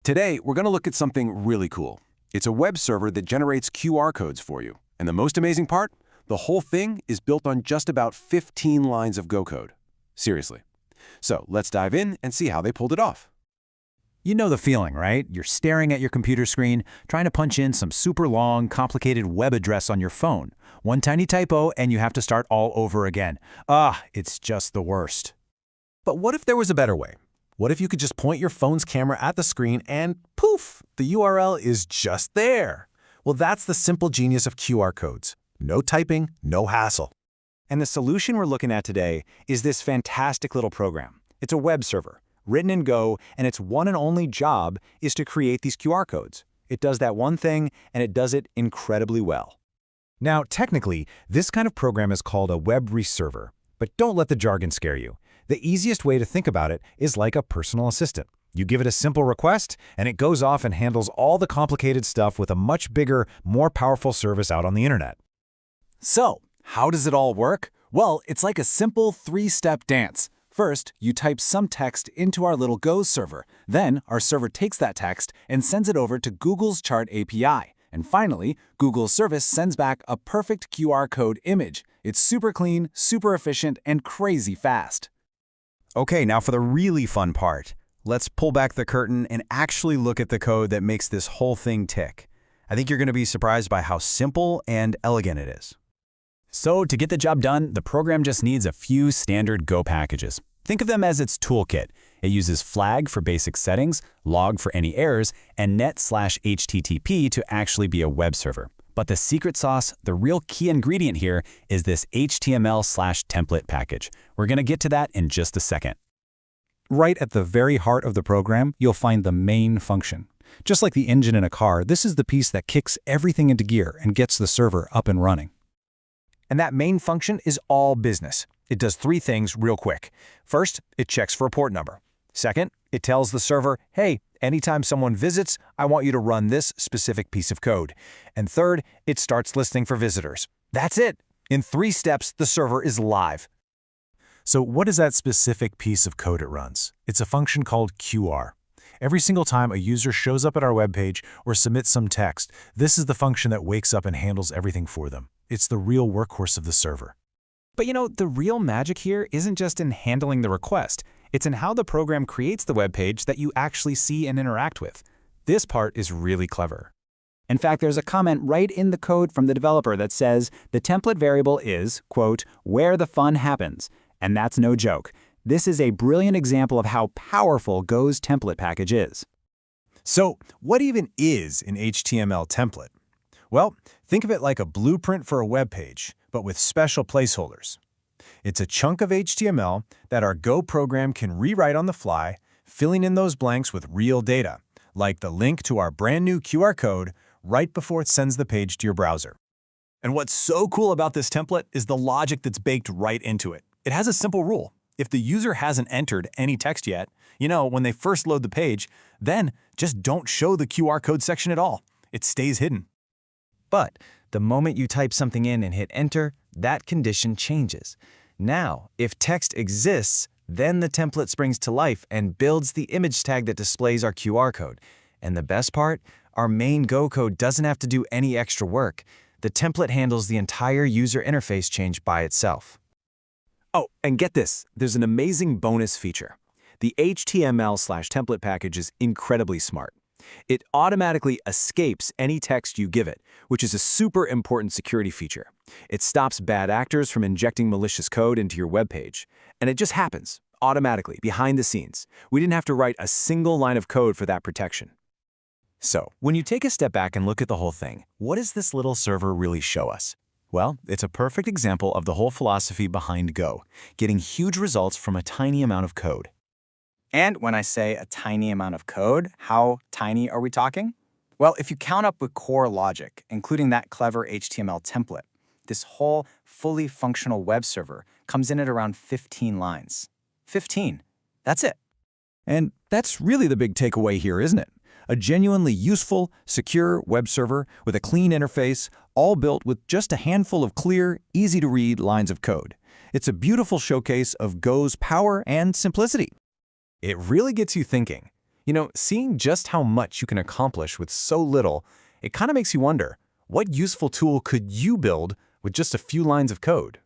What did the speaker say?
Today, we're going to look at something really cool. It's a web server that generates QR codes for you. And the most amazing part? The whole thing is built on just about 15 lines of Go code. Seriously. So let's dive in and see how they pulled it off. You know the feeling, right? You're staring at your computer screen, trying to punch in some super long, complicated web address on your phone. One tiny typo, and you have to start all over again. It's just the worst. But what if there was a better way? What if you could just point your phone's camera at the screen and poof, the URL is just there? Well, that's the simple genius of QR codes. No typing, no hassle. And the solution we're looking at today is this fantastic little program. It's a web server, written in Go, and its one and only job is to create these QR codes. It does that one thing, and it does it incredibly well. Now, technically, this kind of program is called a web server, but don't let the jargon scare you. The easiest way to think about it is like a personal assistant. You give it a simple request, and it goes off and handles all the complicated stuff with a much bigger, more powerful service out on the internet. So, how does it all work? Well, it's like a simple three-step dance. First, you type some text into our little Go server. Then, our server takes that text and sends it over to Google's Chart API. And finally, Google's service sends back a perfect QR code image. It's super clean, super efficient, and crazy fast. Okay, now for the really fun part. Let's pull back the curtain and actually look at the code that makes this whole thing tick. I think you're going to be surprised by how simple and elegant it is. So to get the job done, the program just needs a few standard Go packages. Think of them as its toolkit. It uses flag for basic settings, log for any errors, and net/HTTP to actually be a web server. But the secret sauce, the real key ingredient here, is this HTML/template package. We're going to get to that in just a second. Right at the very heart of the program, you'll find the main function. Just like the engine in a car, this is the piece that kicks everything into gear and gets the server up and running. And that main function is all business. It does three things real quick. First, it checks for a port number. Second, it tells the server, hey, anytime someone visits, I want you to run this specific piece of code. And third, it starts listening for visitors. That's it. In 3 steps, the server is live. So what is that specific piece of code it runs? It's a function called QR. Every single time a user shows up at our web page or submits some text, this is the function that wakes up and handles everything for them. It's the real workhorse of the server. But you know, the real magic here isn't just in handling the request. It's in how the program creates the web page that you actually see and interact with. This part is really clever. In fact, there's a comment right in the code from the developer that says the template variable is, quote, where the fun happens. And that's no joke. This is a brilliant example of how powerful Go's template package is. So what even is an HTML template? Well, think of it like a blueprint for a web page, but with special placeholders. It's a chunk of HTML that our Go program can rewrite on the fly, filling in those blanks with real data, like the link to our brand new QR code right before it sends the page to your browser. And what's so cool about this template is the logic that's baked right into it. It has a simple rule. If the user hasn't entered any text yet, when they first load the page, then just don't show the QR code section at all. It stays hidden. But the moment you type something in and hit enter, that condition changes. Now, if text exists, then the template springs to life and builds the image tag that displays our QR code. And the best part? Our main Go code doesn't have to do any extra work. The template handles the entire user interface change by itself. Oh, and get this, there's an amazing bonus feature. The HTML/template package is incredibly smart. It automatically escapes any text you give it, which is a super important security feature. It stops bad actors from injecting malicious code into your web page. And it just happens, automatically, behind the scenes. We didn't have to write a single line of code for that protection. So, when you take a step back and look at the whole thing, what does this little server really show us? Well, it's a perfect example of the whole philosophy behind Go, getting huge results from a tiny amount of code. And when I say a tiny amount of code, how tiny are we talking? Well, if you count up with core logic, including that clever HTML template, this whole fully functional web server comes in at around 15 lines. 15. That's it. And that's really the big takeaway here, isn't it? A genuinely useful, secure web server with a clean interface, all built with just a handful of clear, easy-to-read lines of code. It's a beautiful showcase of Go's power and simplicity. It really gets you thinking. Seeing just how much you can accomplish with so little, it kind of makes you wonder, what useful tool could you build with just a few lines of code?